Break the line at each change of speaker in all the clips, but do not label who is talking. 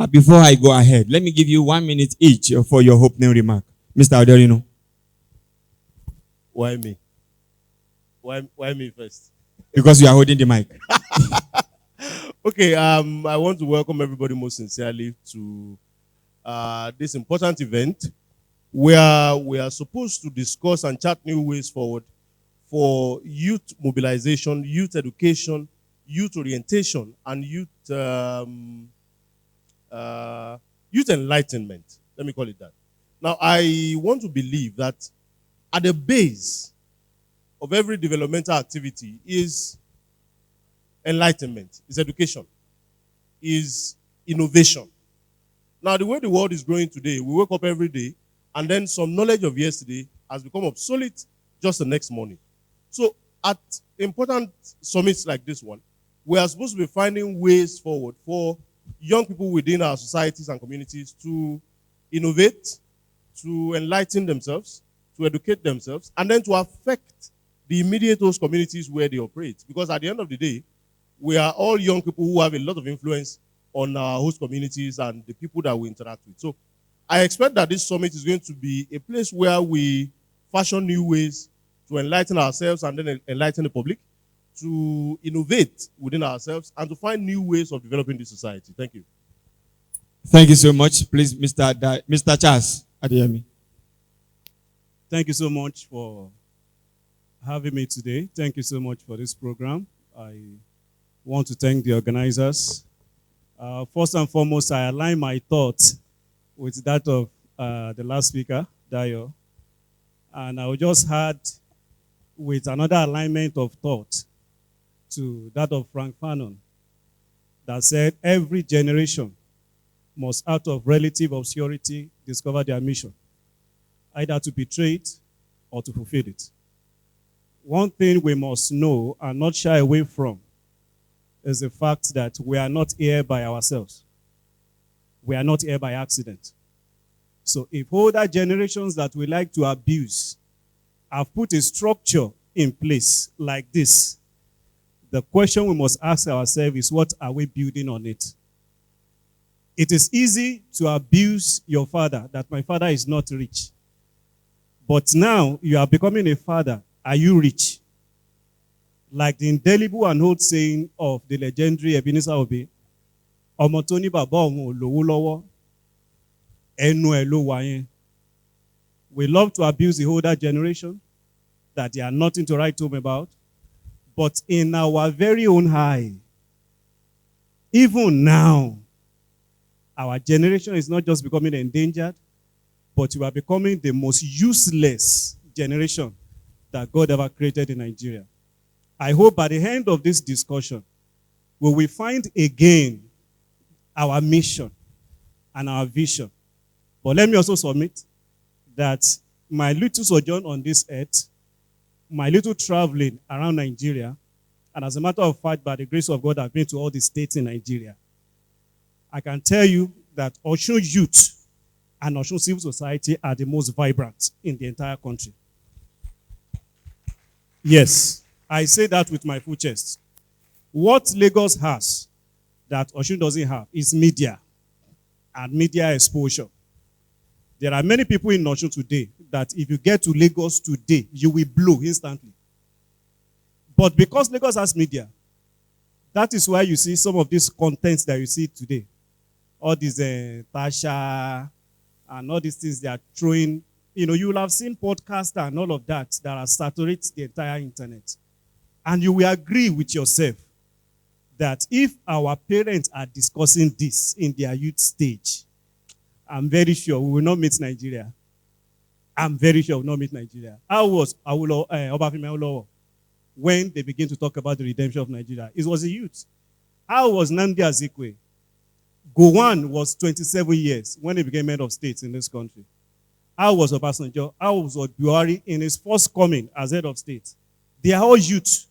Before I go ahead, let me give you 1 minute each for your opening remark. Mr. Odorino.
Why me? Why me first?
Because you are holding the mic.
Okay, I want to welcome everybody most sincerely to this important event where we are supposed to discuss and chart new ways forward for youth mobilization, youth education, youth orientation, and youth enlightenment. Let me call it that. Now, I want to believe that at the base of every developmental activity is enlightenment, is education, is innovation. Now, the way the world is growing today, we wake up every day, and then some knowledge of yesterday has become obsolete just the next morning. So, at important summits like this one, we are supposed to be finding ways forward for young people within our societies and communities to innovate, to enlighten themselves, to educate themselves, and then to affect the immediate host communities where they operate. Because at the end of the day, we are all young people who have a lot of influence on our host communities and the people that we interact with. So I expect that this summit is going to be a place where we fashion new ways to enlighten ourselves and then enlighten the public, to innovate within ourselves, and to find new ways of developing this society. Thank you.
Thank you so much. Please, Mr. Charles Adeyemi.
Thank you so much for having me today. Thank you so much for this program. I want to thank the organizers. First and foremost, I align my thoughts with that of the last speaker, Dayo. And I will just add with another alignment of thought to that of Frank Fanon that said every generation must out of relative obscurity discover their mission, either to betray it or to fulfill it. One thing we must know and not shy away from is the fact that we are not here by ourselves. We are not here by accident. So if older generations that we like to abuse have put a structure in place like this, the question we must ask ourselves is, what are we building on it? It is easy to abuse your father, that my father is not rich. But now you are becoming a father. Are you rich? Like the indelible and old saying of the legendary Ebenezer Obey, ọmọ tó ní bàbá òun ò lówó lọ́wọ́, ẹnu ẹ̀ ló wà yẹn. We love to abuse the older generation, that they are nothing to write home about. But in our very own eye, even now, our generation is not just becoming endangered, but we are becoming the most useless generation that God ever created in Nigeria. I hope by the end of this discussion, we will find again our mission and our vision. But let me also submit that my little sojourn on this earth, my little traveling around Nigeria, and as a matter of fact, by the grace of God, I've been to all the states in Nigeria. I can tell you that Osun youth and Osun civil society are the most vibrant in the entire country. Yes, I say that with my full chest. What Lagos has that Osun doesn't have is media and media exposure. There are many people in Osun today that if you get to Lagos today, you will blow instantly. But because Lagos has media, that is why you see some of these contents that you see today. All these Tasha and all these things they are throwing. You know, you will have seen podcasts and all of that that are saturates the entire internet. And you will agree with yourself that if our parents are discussing this in their youth stage, I'm very sure we will not meet Nigeria. I'm very sure we will not meet Nigeria. How was Obafemi Awolowo when they begin to talk about the redemption of Nigeria? It was a youth. How was Nnamdi Azikiwe? Gowon was 27 years when he became head of state in this country. How was Obasanjo? How was Buhari in his first coming as head of state? They are all youth.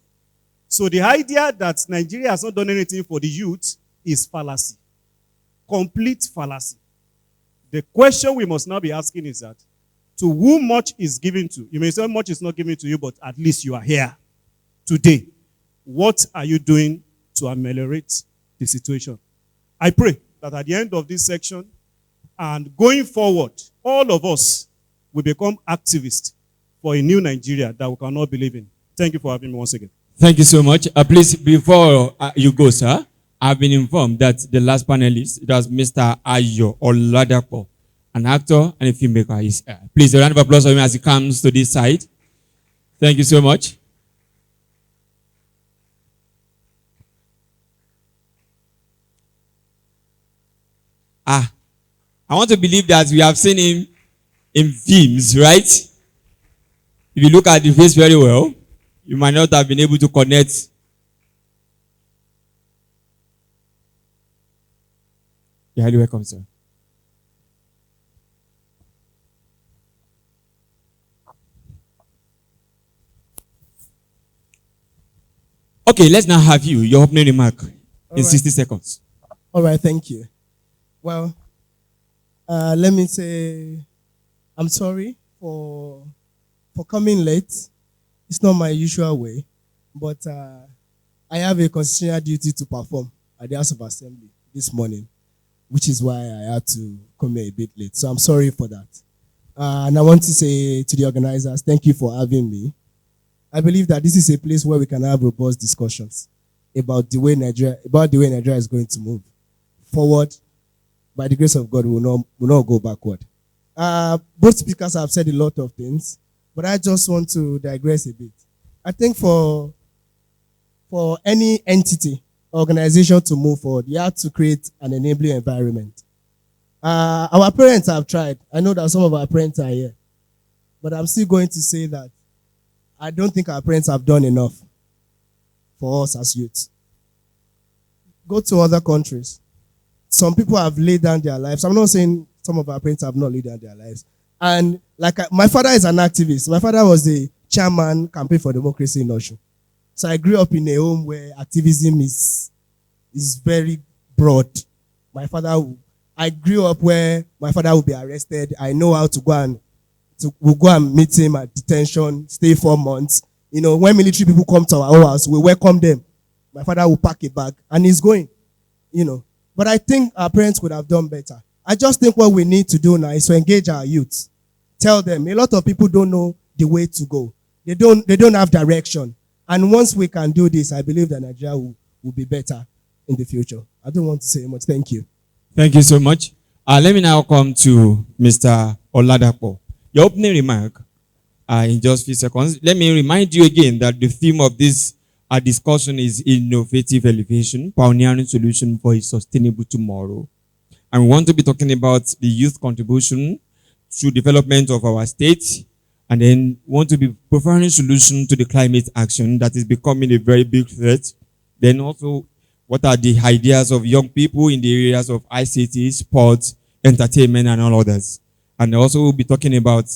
So the idea that Nigeria has not done anything for the youth is fallacy. Complete fallacy. The question we must now be asking is that, to whom much is given to? You may say much is not given to you, but at least you are here today. What are you doing to ameliorate the situation? I pray that at the end of this section and going forward, all of us will become activists for a new Nigeria that we cannot believe in. Thank you for having me once again.
Thank you so much. Please, before you go, sir, I've been informed that the last panelist, it was Mr. Ayo Oladapo, an actor and a filmmaker. Please, a round of applause for him as he comes to this side. Thank you so much. I want to believe that we have seen him in films, right? If you look at the face very well, you might not have been able to connect. You're highly welcome, sir. Okay, let's now have your opening remark in 60 seconds.
All right, thank you. Well, let me say I'm sorry for coming late. It's not my usual way, but I have a constitutional duty to perform at the House of Assembly this morning, which is why I had to come a bit late. So I'm sorry for that. And I want to say to the organizers, thank you for having me. I believe that this is a place where we can have robust discussions about the way Nigeria is going to move forward. By the grace of God, we will not go backward. Both speakers have said a lot of things, but I just want to digress a bit. I think for any entity, organization to move forward, you have to create an enabling environment. Our parents have tried. I know that some of our parents are here, but I'm still going to say that I don't think our parents have done enough for us as youths. Go to other countries. Some people have laid down their lives. I'm not saying some of our parents have not laid down their lives. And my father is an activist. My father was the chairman campaign for democracy in Osun. So I grew up in a home where activism is very broad. I grew up where my father would be arrested. I know how to we'll go and meet him at detention, stay 4 months. You know, when military people come to our house, we welcome them. My father will pack a bag and he's going, you know. But I think our parents would have done better. I just think what we need to do now is to engage our youth. Tell them, a lot of people don't know the way to go. They don't have direction. And once we can do this, I believe that Nigeria will be better in the future. I don't want to say much. Thank you.
Thank you so much. Let me now come to Mr. Oladapo. Your opening remark in just a few seconds. Let me remind you again that the theme of this discussion is innovative elevation, pioneering solution for a sustainable tomorrow. And we want to be talking about the youth contribution to development of our state, and then want to be providing solution to the climate action that is becoming a very big threat. Then also, what are the ideas of young people in the areas of ICT, sports, entertainment, and all others. And also we'll be talking about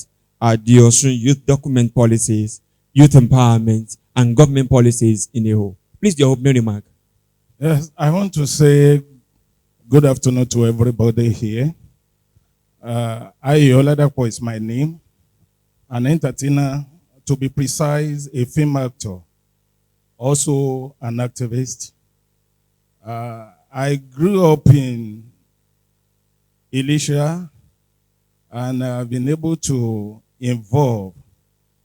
the Osun youth document policies, youth empowerment, and government policies in a whole. Please, your opening remark.
Yes, I want to say good afternoon to everybody here. Oladapo is my name. An entertainer, to be precise, a film actor, also an activist. I grew up in Elisha, and I've been able to involve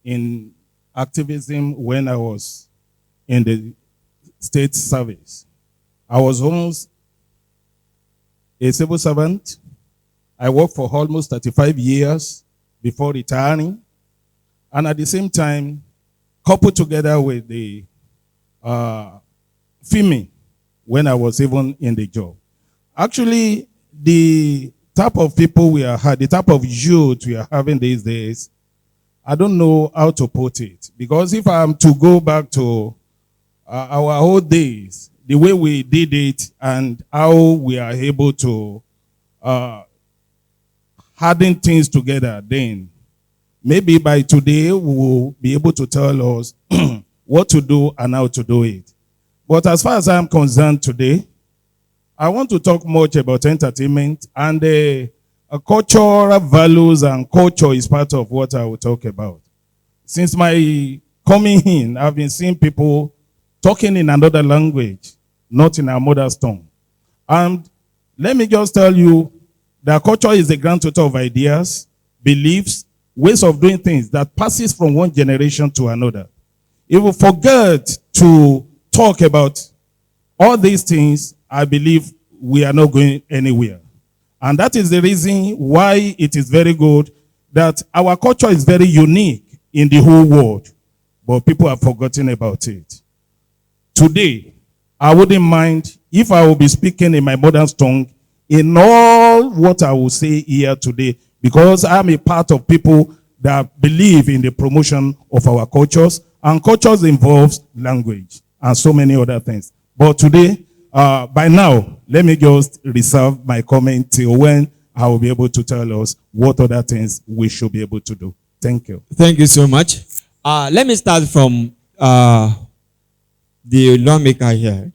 in activism when I was in the state service. I was almost a civil servant. I worked for almost 35 years before retiring. And at the same time, coupled together with the filming when I was even in the job. Actually, the type of people the type of youth we are having these days, I don't know how to put it. Because if I'm to go back to our old days, the way we did it and how we are able to harden things together then, maybe by today we will be able to tell us what to do and how to do it. But as far as I'm concerned today, I want to talk much about entertainment, and cultural values and culture is part of what I will talk about. Since my coming in, I've been seeing people talking in another language, not in our mother's tongue. And Let me just tell you that culture is the grand total of ideas, beliefs, ways of doing things that passes from one generation to another. If we forget to talk about all these things, I believe we are not going anywhere. And that is the reason why it is very good that our culture is very unique in the whole world, but people have forgotten about it. Today, I wouldn't mind if I will be speaking in my mother's tongue in all what I will say here today, because I'm a part of people that believe in the promotion of our cultures, and cultures involves language and so many other things. But today, by now, let me just reserve my comment till when I will be able to tell us what other things we should be able to do. Thank you.
Thank you so much. Let me start from the lawmaker here.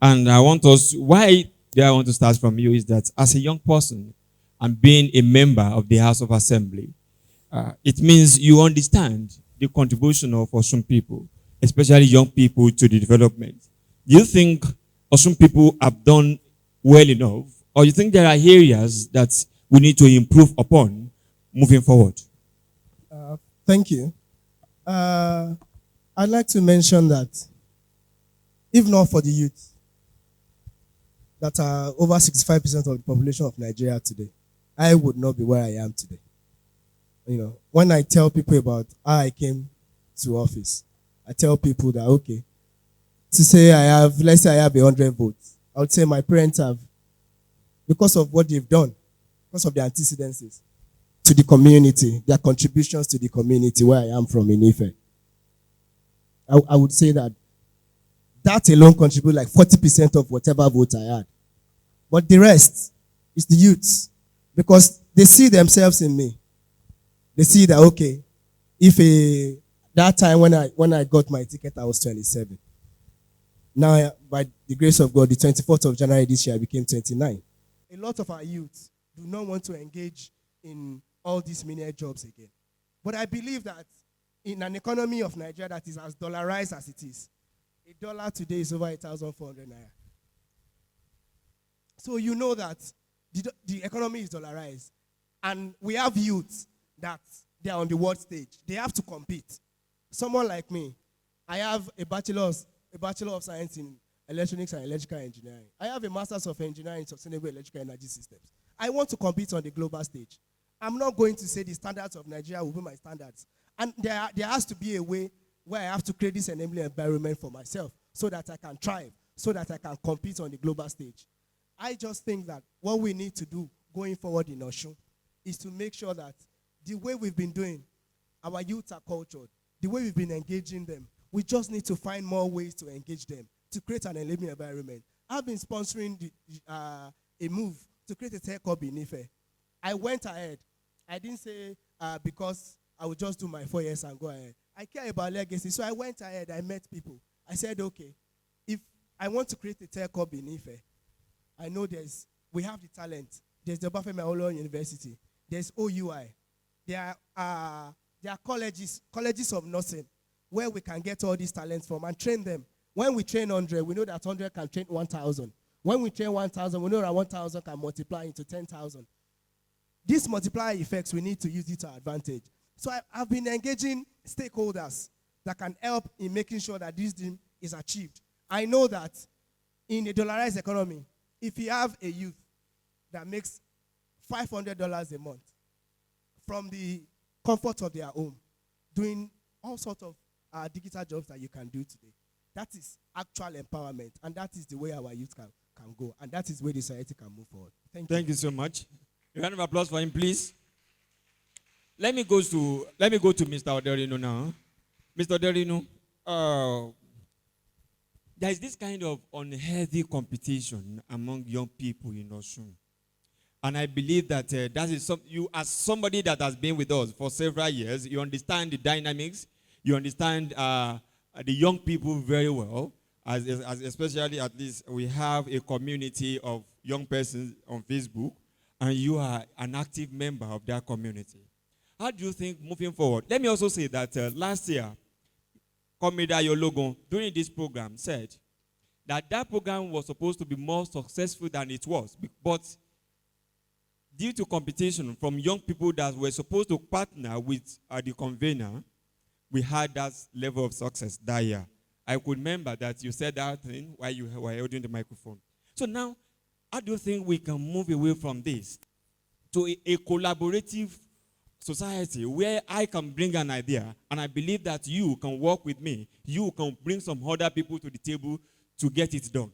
And I want us, why do I want to start from you is that as a young person and being a member of the House of Assembly, it means you understand the contribution of Osun people, especially young people, to the development. Do you think Osun people have done well enough, or you think there are areas that we need to improve upon moving forward?
Thank you. I'd like to mention that if not for the youth that are over 65% of the population of Nigeria today, I would not be where I am today. You know, when I tell people about how I came to office, I tell people that, okay, to say let's say I have 100 votes, I would say my parents have, because of what they've done, because of their antecedents to the community, their contributions to the community where I am from in Ife. I would say that alone contribute like 40% of whatever vote I had. But the rest is the youths, because they see themselves in me. They see that, okay, that time when I got my ticket, I was 27. Now, by the grace of God, the 24th of January this year, I became 29. A lot of our youths do not want to engage in all these menial jobs again. But I believe that in an economy of Nigeria that is as dollarized as it is, $1 today is over 1,400 naira. So you know that the economy is dollarized. And we have youths that they are on the world stage. They have to compete. Someone like me, I have a Bachelor of Science in Electronics and Electrical Engineering. I have a Master's of Engineering in Sustainable Electrical Energy Systems. I want to compete on the global stage. I'm not going to say the standards of Nigeria will be my standards. And there has to be a way where I have to create this enabling environment for myself so that I can thrive, so that I can compete on the global stage. I just think that what we need to do going forward in Osun is to make sure that the way we've been doing, our youth are cultured, the way we've been engaging them, we just need to find more ways to engage them, to create an enabling environment. I've been sponsoring a move to create a tech hub in Ife. I went ahead. I didn't say because I would just do my 4 years and go ahead. I care about legacy, so I went ahead. I met people. I said, okay, if I want to create a tech hub in Ife, I know we have the talent. There's the Obafemi Awolowo University. There's OUI. There are colleges of nursing where we can get all these talents from and train them. When we train 100, we know that 100 can train 1,000. When we train 1,000, we know that 1,000 can multiply into 10,000. These multiplier effects, we need to use it to our advantage. So I've been engaging stakeholders that can help in making sure that this thing is achieved. I know that in a dollarized economy, if you have a youth that makes $500 a month from the comfort of their home, doing all sorts of digital jobs that you can do today, that is actual empowerment, and that is the way our youth can go, and that is where the society can move forward.
Thank you so much. A round of applause for him, please. Let me go to Mr. Oderino now. Mr. Oderino, there is this kind of unhealthy competition among young people in Osun. And I believe that that is you, as somebody that has been with us for several years, you understand the dynamics, you understand the young people very well, as especially at least we have a community of young persons on Facebook, and you are an active member of that community. How do you think moving forward? Let me also say that last year, Comrade Ayologun, during this program, said that program was supposed to be more successful than it was. But due to competition from young people that were supposed to partner with the convener, we had that level of success that year. I could remember that you said that thing while you were holding the microphone. So now, how do you think we can move away from this to a collaborative society where I can bring an idea and I believe that you can work with me, you can bring some other people to the table to get it done?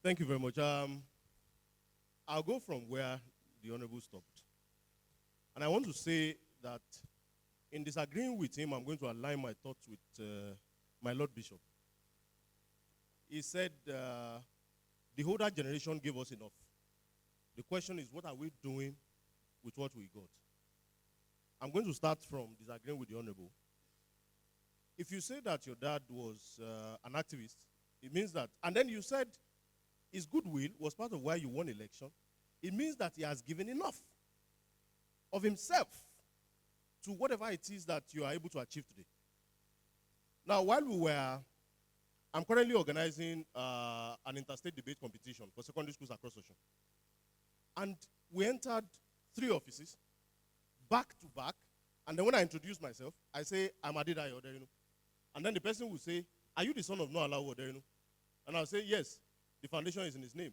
Thank you very much. I'll go from where the Honorable stopped. And I want to say that in disagreeing with him, I'm going to align my thoughts with my Lord Bishop. He said the older generation gave us enough. The question is, what are we doing with what we got? I'm going to start from disagreeing with the Honorable. If you say that your dad was an activist, it means that, and then you said his goodwill was part of why you won election, it means that he has given enough of himself to whatever it is that you are able to achieve today. Now, I'm currently organizing an interstate debate competition for secondary schools across Osun. And we entered 3 offices, back to back, and then when I introduce myself, I say, I'm Adedayo Oderinu. And then the person will say, are you the son of Noah Alawo Oderinu? And I'll say, yes, the foundation is in his name.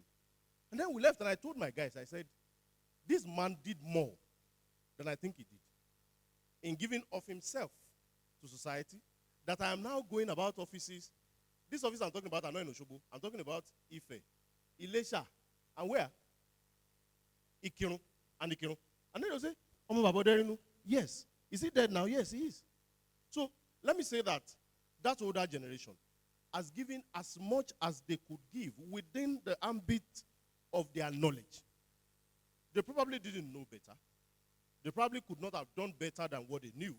And then we left, and I told my guys, I said, this man did more than I think he did in giving of himself to society, that I am now going about offices. This office I'm talking about, I'm not in Osogbo. I'm talking about Ife, Ilesha, and where? Ikirun, and Ikirun. And then they'll say, Omo Baba Oderinu. Yes. Is he dead now? Yes, he is. So let me say that older generation has given as much as they could give within the ambit of their knowledge. They probably didn't know better. They probably could not have done better than what they knew.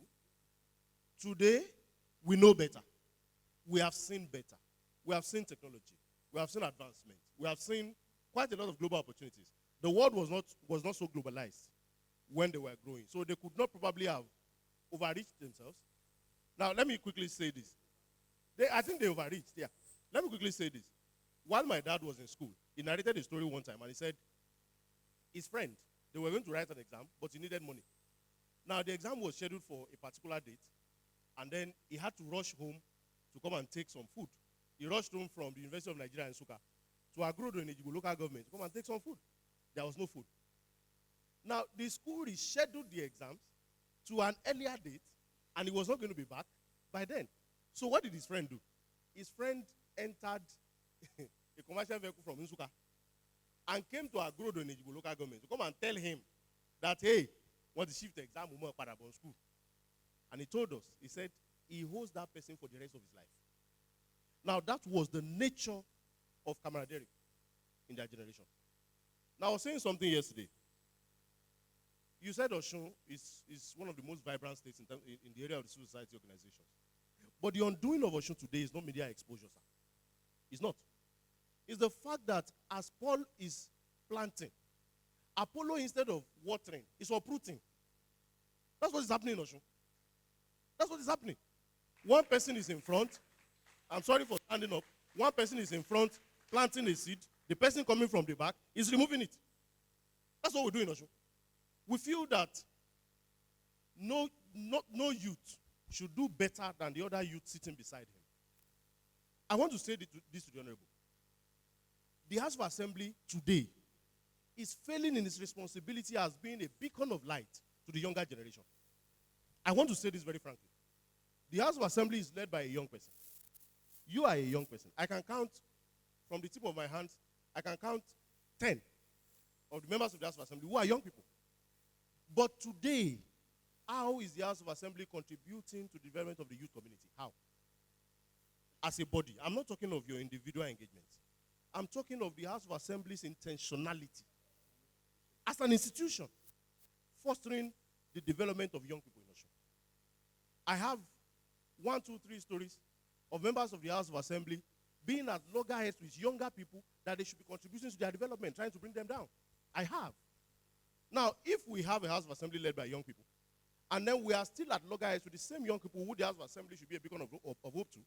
Today, we know better. We have seen better. We have seen technology. We have seen advancement. We have seen quite a lot of global opportunities. The world was not so globalized when they were growing. So they could not probably have overreached themselves. Now, let me quickly say this. I think they overreached, yeah. Let me quickly say this. While my dad was in school, he narrated a story one time, and he said his friend, they were going to write an exam, but he needed money. Now, the exam was scheduled for a particular date, and then he had to rush home to come and take some food. He rushed home from the University of Nigeria in Nsukka to Agrodo in Ejigo local government to come and take some food. There was no food. Now, the school rescheduled the exams to an earlier date, and he was not going to be back by then. So what did his friend do? His friend entered a commercial vehicle from Nsukka and came to Agrodo in Ejigo local government to come and tell him that, hey, want to shift the exam to Parabon school. And he told us, he said, he holds that person for the rest of his life. Now, that was the nature of camaraderie in their generation. Now, I was saying something yesterday. You said Osun is one of the most vibrant states in the area of the civil society organizations. But the undoing of Osun today is not media exposure, sir. It's not. It's the fact that as Paul is planting, Apollo, instead of watering, is uprooting. That's what is happening in Osun. That's what is happening. One person is in front. I'm sorry for standing up. One person is in front, planting a seed. The person coming from the back is removing it. That's what we do in Osun. We feel that no youth should do better than the other youth sitting beside him. I want to say this to the Honorable. The House of Assembly today is failing in its responsibility as being a beacon of light to the younger generation. I want to say this very frankly. The House of Assembly is led by a young person. You are a young person. I can count, from the tip of my hands, I can count 10 of the members of the House of Assembly who are young people. But today, how is the House of Assembly contributing to the development of the youth community? How? As a body. I'm not talking of your individual engagements. I'm talking of the House of Assembly's intentionality as an institution, fostering the development of young people in Osun. I have 1, 2, 3 stories of members of the House of Assembly being at loggerheads with younger people that they should be contributing to their development, trying to bring them down. I have. Now, if we have a House of Assembly led by young people, and then we are still at loggerheads with the same young people who the House of Assembly should be a beacon of hope to,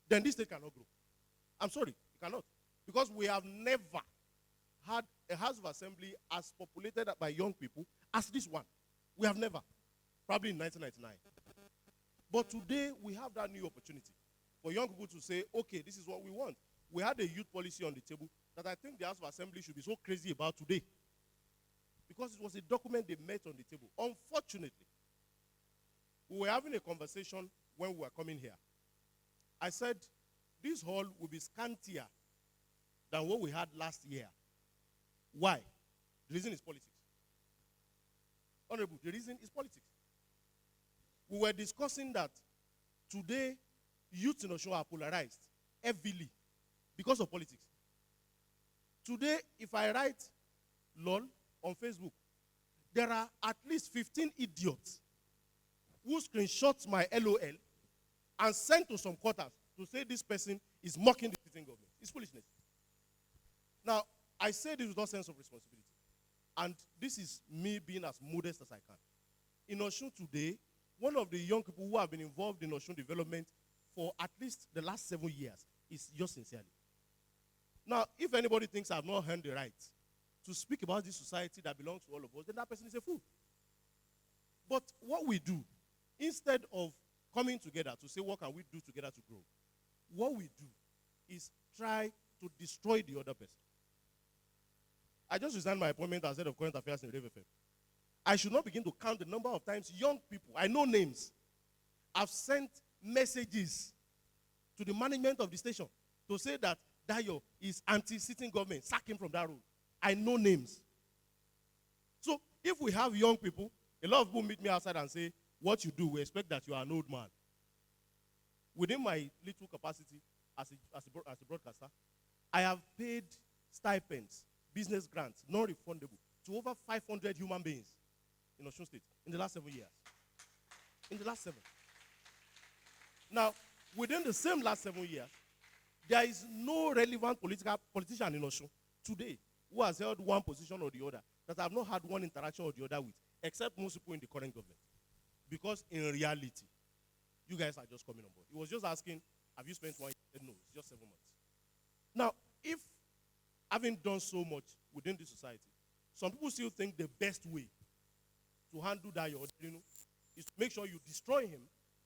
then this state cannot grow. I'm sorry. You cannot. Because we have never had a House of Assembly as populated by young people as this one. We have never. Probably in 1999. But today, we have that new opportunity for young people to say, okay, this is what we want. We had a youth policy on the table that I think the House of Assembly should be so crazy about today. Because it was a document they met on the table. Unfortunately, we were having a conversation when we were coming here. I said, this hall will be scantier than what we had last year. Why? The reason is politics. Honorable, the reason is politics. We were discussing that today, youth in Osun are polarized heavily because of politics. Today, if I write LOL on Facebook, there are at least 15 idiots who screenshot my LOL and send to some quarters to say this person is mocking the sitting government. It's foolishness. Now, I say this with all sense of responsibility. And this is me being as modest as I can. In Osun today, one of the young people who have been involved in Osun development for at least the last 7 years is yours sincerely. Now, if anybody thinks I have not earned the right to speak about this society that belongs to all of us, then that person is a fool. But what we do, instead of coming together to say what can we do together to grow, what we do is try to destroy the other person. I just resigned my appointment as head of current affairs in Rave FM. I should not begin to count the number of times young people, I know names, have sent messages to the management of the station to say that Dayo is anti-sitting government, sack him from that role. I know names. So if we have young people, a lot of people meet me outside and say, what you do, we expect that you are an old man. Within my little capacity as a broadcaster, I have paid stipends, business grants, non-refundable, to over 500 human beings in Osun State in the last 7 years. In the last 7. Now, within the same last 7 years, there is no relevant politician in Osun today who has held one position or the other that I have not had one interaction or the other with, except most people in the current government. Because in reality, you guys are just coming on board. He was just asking, have you spent 1 year? No, it's just 7 months. Now, if having done so much within the society, some people still think the best way to handle that is to make sure you destroy him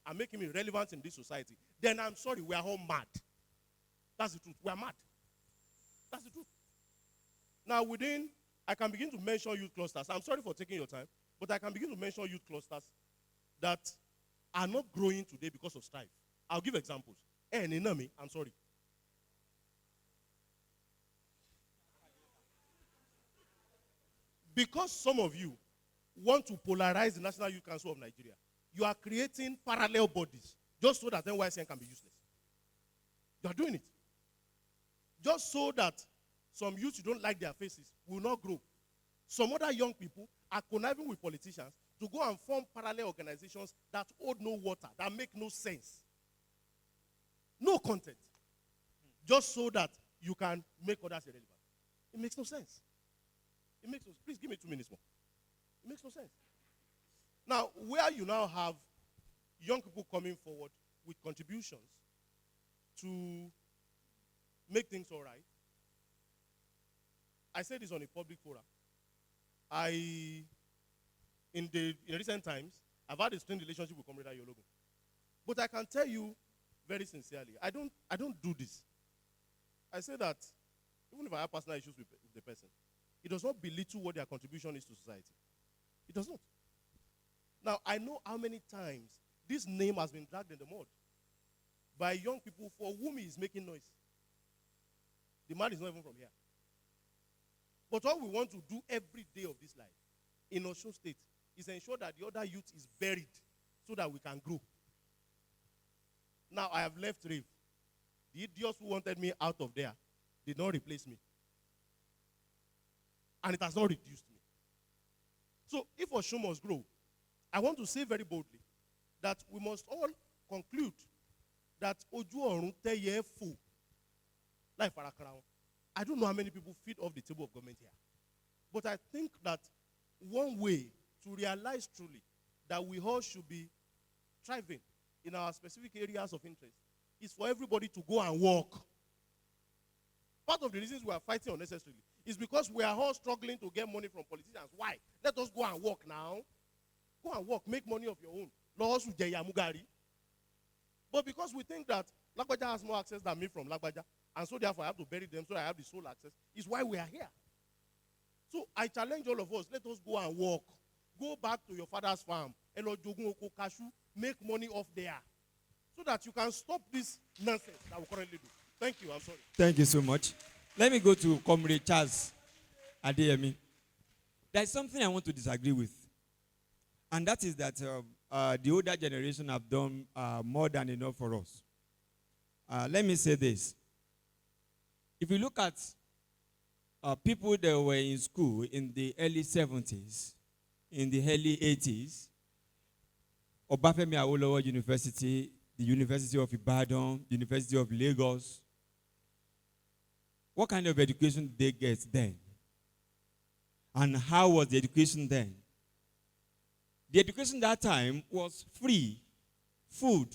and make him irrelevant in this society, then I'm sorry, we are all mad. That's the truth. We are mad. That's the truth. Now, I can begin to mention youth clusters. I'm sorry for taking your time, but I can begin to mention youth clusters that are not growing today because of strife. I'll give examples. Nenami, I'm sorry. Because some of you want to polarize the National Youth Council of Nigeria, you are creating parallel bodies just so that NYSN can be useless. You are doing it. Just so that some youth you don't like their faces will not grow. Some other young people are conniving with politicians to go and form parallel organizations that hold no water, that make no sense. No content. Just so that you can make others irrelevant. It makes no sense. It makes no sense. Please give me 2 minutes more. It makes no sense. Now, where you now have young people coming forward with contributions to make things all right, I said this on a public forum. In recent times, I've had a strained relationship with Comrade Yologun. But I can tell you very sincerely, I don't do this. I say that even if I have personal issues with the person, it does not belittle what their contribution is to society. It does not. Now, I know how many times this name has been dragged in the mud by young people for whom he is making noise. The man is not even from here. But all we want to do every day of this life in Osun State is ensure that the other youth is buried so that we can grow. Now, I have left Rave. The idiots who wanted me out of there did not replace me. And it has not reduced me. So, if Osun must grow, I want to say very boldly that we must all conclude that Oju Orun teye fo lai farakara won. I don't know how many people feed off the table of government here. But I think that one way to realize truly that we all should be thriving in our specific areas of interest is for everybody to go and work. part of the reasons we are fighting unnecessarily is because we are all struggling to get money from politicians. Why? Let us go and work now. Go and work, make money of your own. Laws with Mugari. But because we think that Lagbaja has more access than me from Lagbaja, and so therefore I have to bury them so I have the sole access, is why we are here. So I challenge all of us, let us go and work. Go back to your father's farm, make money off there, so that you can stop this nonsense that we currently do. Thank you, I'm sorry.
Thank you so much. Let me go to Comrade Charles Adeyemi. There is something I want to disagree with. And that is that the older generation have done more than enough for us. Let me say this. If you look at people that were in school in the early 70s, in the early 80s, Obafemi Awolowo University, the University of Ibadan, the University of Lagos, what kind of education did they get then? And how was the education then? The education that time was free, food,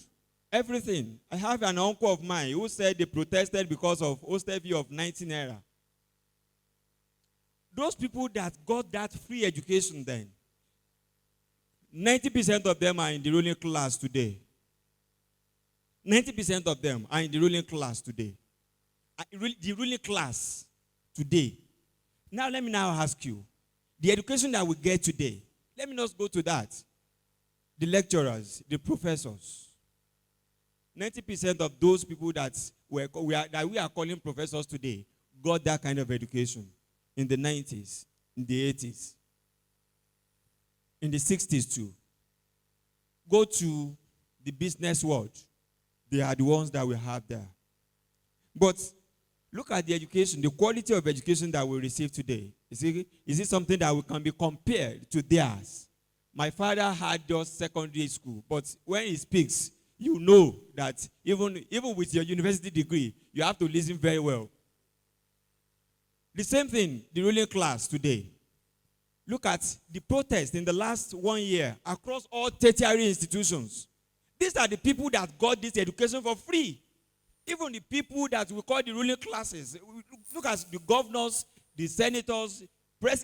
everything. I have an uncle of mine who said they protested because of hostel fee of 19 naira. Those people that got that free education then, 90% of them are in the ruling class today. 90% of them are in the ruling class today. The ruling class today. Now let me now ask you, the education that we get today, let me not go to that. The lecturers, the professors. 90% of those people that we are calling professors today got that kind of education in the 90s, in the 80s, in the 60s too. Go to the business world. They are the ones that we have there. But look at the education, the quality of education that we receive today. Is it something that we can be compared to theirs? My father had just secondary school, but when he speaks, you know that even with your university degree, you have to listen very well. The same thing, the ruling class today. Look at the protest in the last 1 year across all tertiary institutions. These are the people that got this education for free. Even the people that we call the ruling classes. Look at the governors, the senators,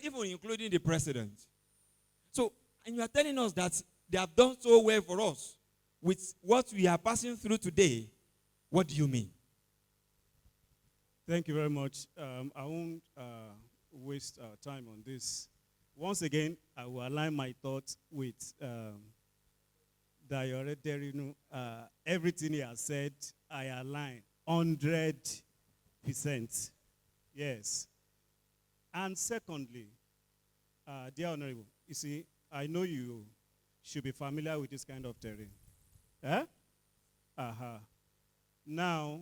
even including the president. So, and you are telling us that they have done so well for us with what we are passing through today. What do you mean?
Thank you very much. I won't waste time on this. Once again, I will align my thoughts with Dayore Derinu. Everything he has said, I align 100%. Yes. And secondly, dear Honorable, you see, I know you should be familiar with this kind of terrain. Eh? Now,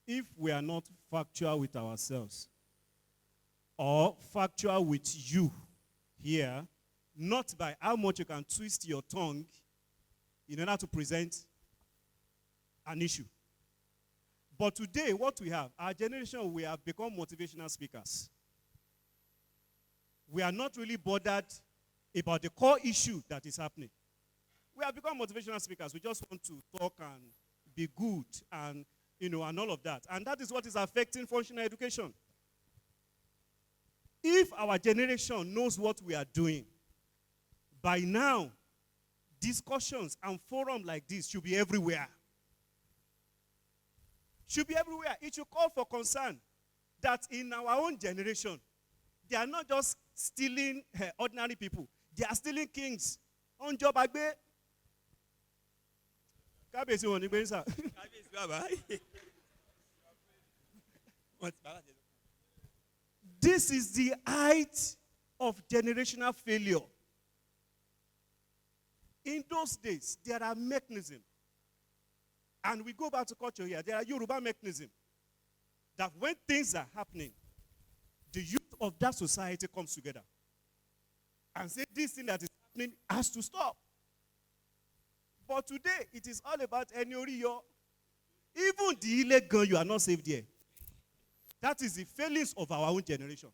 if we are not factual with ourselves, or factual with you here, not by how much you can twist your tongue in order to present an issue. But today, what we have, our generation, we have become motivational speakers. We are not really bothered about the core issue that is happening. We have become motivational speakers. We just want to talk and be good and, and all of that. And that is what is affecting functional education. If our generation knows what we are doing, by now, discussions and forums like this should be everywhere. Should be everywhere. It should call for concern that in our own generation, they are not just stealing ordinary people. They are stealing kings. On job agbe. This is the height of generational failure. In those days, there are mechanisms. And we go back to culture here. There are Yoruba mechanisms that when things are happening, the youth of that society comes together and say this thing that is happening has to stop. But today, it is all about Enyoriyo. Even the illegal, you are not saved here. That is the failings of our own generation.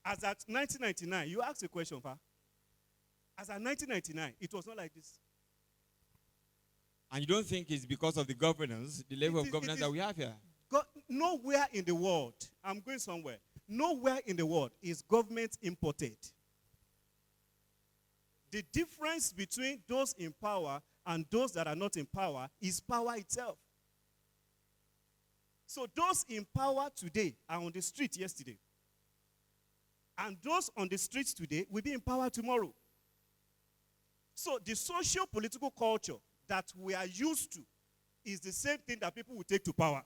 As at 1999, you asked a question, Pa. As at 1999, it was not like this.
And you don't think it's because of the governance, the level of governance that we have here?
nowhere in the world, I'm going somewhere, nowhere in the world is government imported. The difference between those in power and those that are not in power is power itself. So those in power today are on the street yesterday. And those on the streets today will be in power tomorrow. So the socio-political culture that we are used to is the same thing that people will take to power.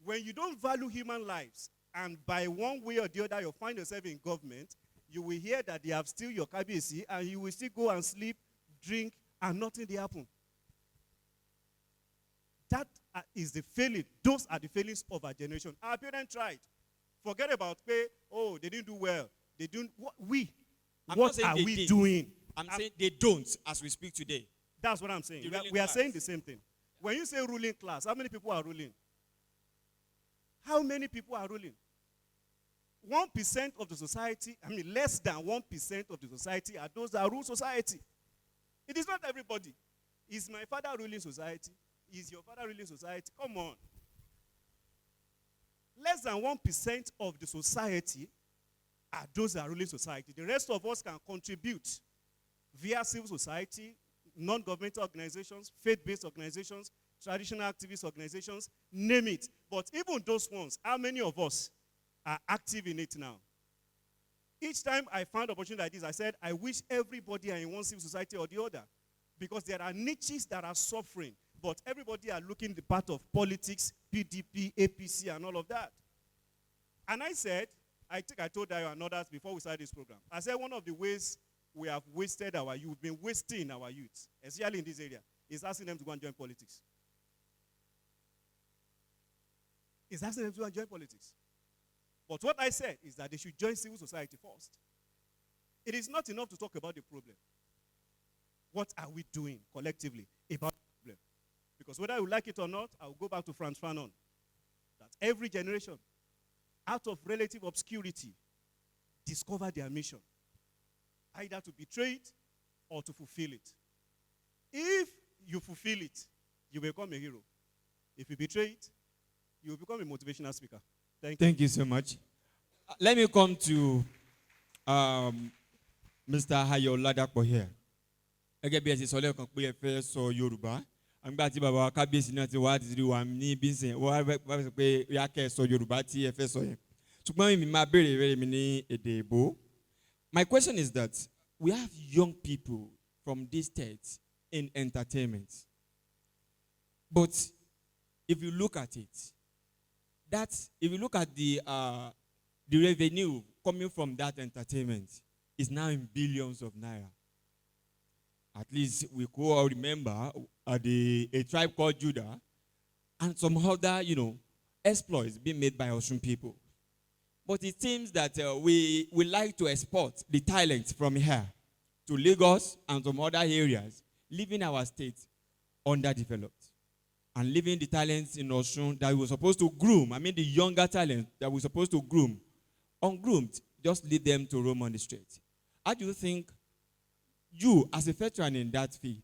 When you don't value human lives, and by one way or the other you find yourself in government, you will hear that they have steal your KBC, and you will still go and sleep, drink, and nothing will happen. That is the failing. Those are the failings of our generation. Our parents tried. Forget about pay. Oh, they didn't do well. They didn't. What are we doing?
I'm saying they don't as we speak today.
That's what I'm saying. We are saying the same thing. When you say ruling class, how many people are ruling? How many people are ruling? 1% of the society, less than 1% of the society are those that rule society. It is not everybody. Is my father ruling society? Is your father ruling society? Come on. Less than 1% of the society are those that are ruling society. The rest of us can contribute via civil society, non-governmental organizations, faith-based organizations, traditional activist organizations, name it. But even those ones, how many of us are active in it now? Each time I found opportunity like this, I said, I wish everybody are in one civil society or the other. Because there are niches that are suffering, but everybody are looking the part of politics, PDP, APC, and all of that. And I said, I think I told you and others before we started this program, I said one of the ways we have wasted our youth, been wasting our youth, especially in this area, is asking them to go and join politics. Is asking them to go and join politics. But what I said is that they should join civil society first. It is not enough to talk about the problem. What are we doing collectively about the problem? Because whether you like it or not, I will go back to Franz Fanon. That every generation, out of relative obscurity, discover their mission. Either to betray it or to fulfill it. If you fulfill it, you will become a hero. If you betray it, you will become a motivational speaker.
Thank you so much. Let me come to Mr. Hayo Ladapo here. Gẹ́gẹ́ bí ẹ ṣe sọ lẹ́ẹ̀kan pé ẹ fẹ́ sọ Yorùbá. Àgbà tí bàbá wa kábíyèsí náà ti wá ti rí wa ní bí ń sìn wọ́n wá sọ pé yá kẹ́ ẹ sọ Yorùbá tí ẹ fẹ́ sọ yẹn. Ṣùgbọ́n mi máa béèrè ìbéèrè mi ní èdè Ìgbò. My question is that we have young people from this state in entertainment. But if you look at it, if you look at the revenue coming from that entertainment is now in billions of naira. At least we could all remember a tribe called Judah and some other, exploits being made by Osun people. But it seems that we like to export the talents from here to Lagos and some other areas, leaving our state underdeveloped. And leaving the talents in Osun that we were supposed to groom, the younger talents that we were supposed to groom, ungroomed, just leave them to roam on the street. How do you think you, as a veteran in that field,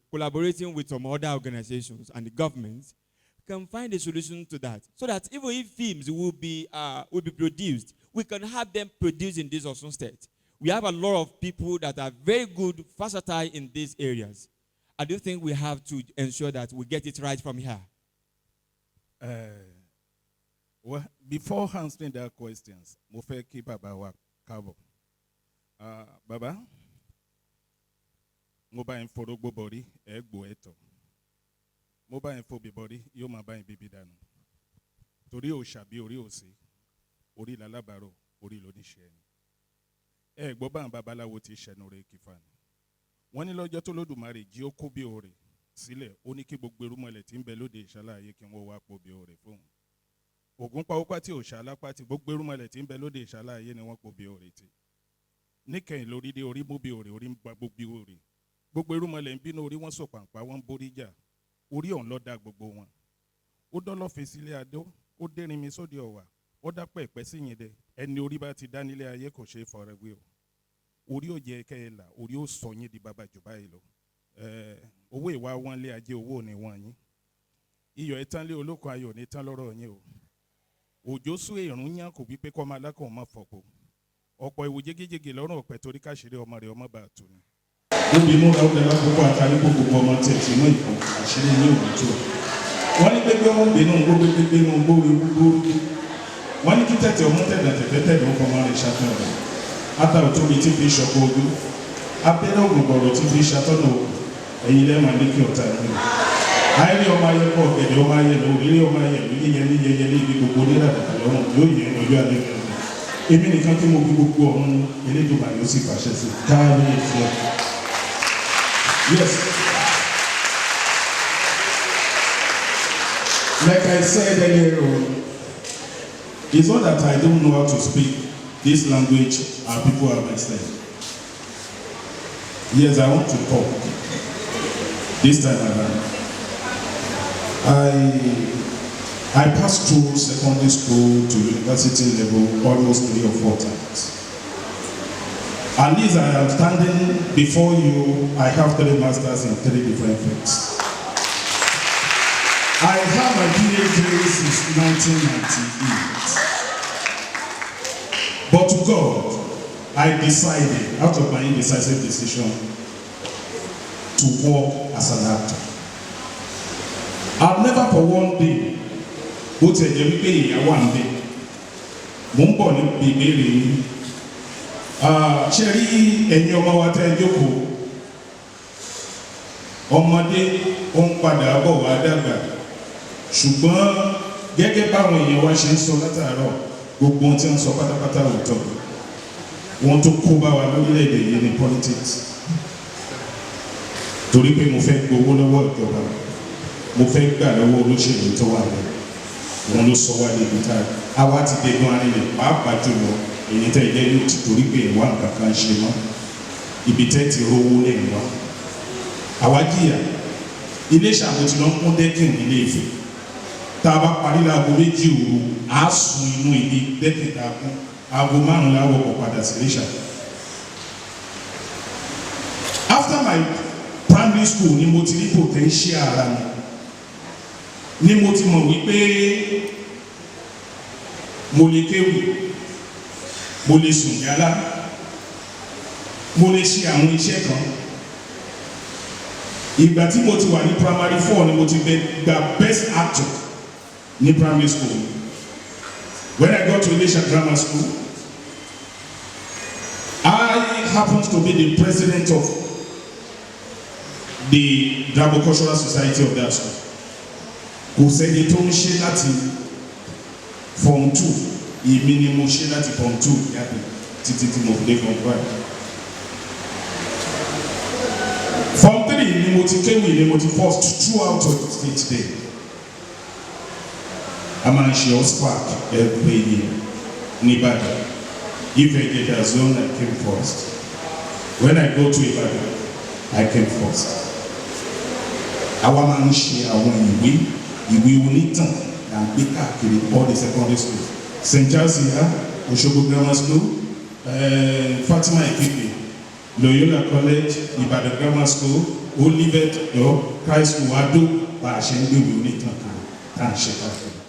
collaborating with some other organizations and the government, can find a solution to that? So that even if films will be produced, we can have them produced in this Osun state. We have a lot of people that are very good, versatile in these areas. I do think we have to ensure that we get it right from here.
Well, before answering their questions, mo fẹ́ kí bàbá wa káàbọ̀. Bàbá, mo bá yín forógbó bọ̀rí, ẹ gbọ́ ẹ̀tọ́. Mo bá yín fòbí bọ̀rí, yóò máa bá yín bíbí dànù. Torí òòṣà bí orí òsì, orí lálábàárò, orí lóníṣẹ́ ẹni. Ẹ gbọ́ bá àwọn babaláwo ti ṣẹnu rẹ̀ kífà ni. Wọ́n ní lọ́jọ́ tó lódùmarè jí ó kó bí òrè sílẹ̀, ó ní kí gbogbo irúmọlẹ̀ tí ń bẹ lóde ìṣàlàyé kí wọ́n wá pò bí òrè fóun. Ògún pawópá tí òòṣà alápá tí gbogbo irúmọlẹ̀ tí ń bẹ lóde ìṣàlàyé ni wọ́n pò bí òrè tí. Níkẹyìn lórí dé orí mú bí òrè, orí ń gba gbogbo òrè. Gbogbo irúmọlẹ̀ ń bínú orí wọn sọ pàǹpá, wọ́n ń borí jà. Orí ọ̀hún ló dá gbogbo wọn. Ó dọ́lọ́fin sílé adó, ó dérin mi sóde ọ̀wà, ó dápẹ́ ìpẹ́ sí yìndẹ. Ẹni orí bá ti dá nílé ayé kò ṣeé fọ̀rọ̀wé o. Orí ò jẹ́ kẹ́ ẹ là, orí ò sọ yín di bàbá jù báyìí lọ. Owó ìwà wọn lé ajé owó ni wọ́n yín. iyọ̀ ẹ̀tàn lé olókun ayọ̀ ní tán lọ́rọ̀ yín o. Òjò sún èrún yán kò wípé kọ́ máa lákàn ọmọ fọ̀pọ̀. Ọ̀pọ̀ ìwò jégéjégé lọ́rùn ọ̀pẹ torí káṣírí ọmọ rẹ̀ ọmọ bá a tó ni. Ó bí mú ra ó lẹ́la gbogbo àtàrí gbogbo ọmọ tẹ̀ tí mú ìkọ̀ àṣírí ní òun tó. Wọ́n ní pé wọ́n gbénú gbó gbénú gbó ewu gbó. Wọ́n ní kí tẹ̀tẹ̀ ọmọ tẹ̀tẹ̀ ó fọmọ rẹ̀ ṣàtọ̀ rẹ̀. Ata òtóbi tí fi ṣọ̀kọ̀ ojú. Abẹ́rẹ́ ògùnbọ̀rọ̀ tí fi ṣàtọ̀nà ẹ̀yìn lẹ́mà ní kí ọ̀tá ẹ̀mí. Àìrí ọmọ ayé pọ̀ gẹ̀dẹ̀ ọmọ ayé lọ òrírí ọmọ ayé lọ yíyẹ ní yẹyẹ ní ibi gbogbo ní ìdàdàkà lọ́rùn yóò yẹ ọjọ́ alẹ́ rẹ̀. Èmi nìkan kí mo fi gbogbo ọ̀run elédùnmá yóò sì pàṣẹ sí káàrí ìfẹ́. Yes. Like I said earlier on, it's not that I don't know how to speak this language and people have extended. Yes, I want to talk this time around. I passed through secondary school to university level almost 3 or 4 times. At least I am standing before you, I have 3 masters in 3 different fields. I have my PhD since 1998. But to God, I decided, out of my indecisive decision, to work as an actor. I've never for one day, bó ti ẹ̀jẹ̀ wípé ìyàwó à ń bẹ̀, mò ń bọ̀ ní ìbéèrè yìí. Ṣé rí ẹ̀yin ọmọ wa tẹ́ ẹ jókòó? Ọmọdé ó ń padà bọ̀ wá dàgbà. Ṣùgbọ́n gẹ́gẹ́ báwọn èèyàn wa ṣe ń sọ látàárọ̀, gbogbo ohun tí wọ́n sọ pátápátá òótọ́. Wọ́n tó kó bá wa lórílẹ̀-èdè yìí ní politics. Torí pé mo fẹ́ gbowó lọ́wọ́ ìjọba, mo fẹ́ gbà lọ́wọ́ olóṣèlú tó wà lẹ́yìn. Wọ́n ló sọ wá níbi tá àwa ti dégun arinlẹ̀ pàápàá jùlọ èyí tẹ́ ilé yóò ti torí pé ìwà nǹkan kan ṣe mọ́ ibi tẹ́ ti rówó lẹ́yìn wá. Àwa jìyà ilé ìṣàkóso ló ń kún dẹ́kìn nílé Ifẹ̀. Tá a bá parí láago 2 òru á sun inú ibi dẹ́kìn tá a kún aago 5 láwọ̀ kọ̀ padà sí ilé ìṣàkóso. After my primary school ni mo ti rí potential ara mi. Ni mo ti mọ̀ wípé mo lè kéwì, mo lè sùn yálà, mo lè ṣe àwọn iṣẹ́ kan. Ìgbà tí mo ti wà ní primary 4 ni mo ti gba best actor ní primary school. When I got to Ilesha Grammar School, I happened to be the president of the Drama Cultural Society of that school. Kò sẹ́ni tó ń ṣe láti form 2, èmi ni mo ṣe láti form 2 yàtọ̀ títí tí mo fi dé form 5. Form 3 ni mo ti kéwì ni mo ti first throughout of the state day. A máa ń ṣe OSPAC every year ní Ìbàdàn. If I get a zone, I came first. When I go to Ìbàdàn, I came first. Àwa máa ń ṣe àwọn ìwé onítàn là ń gbé káàkiri all the secondary schools. St. Charles Ìyá, Òṣogbo Grammar School, Fatima Ikipe, Loyola College, Ìbàdàn Grammar School, Olivet, Christ School, Adó, bá a ṣe ń gbé ìwé onítàn kan tá à ń ṣe káàkiri.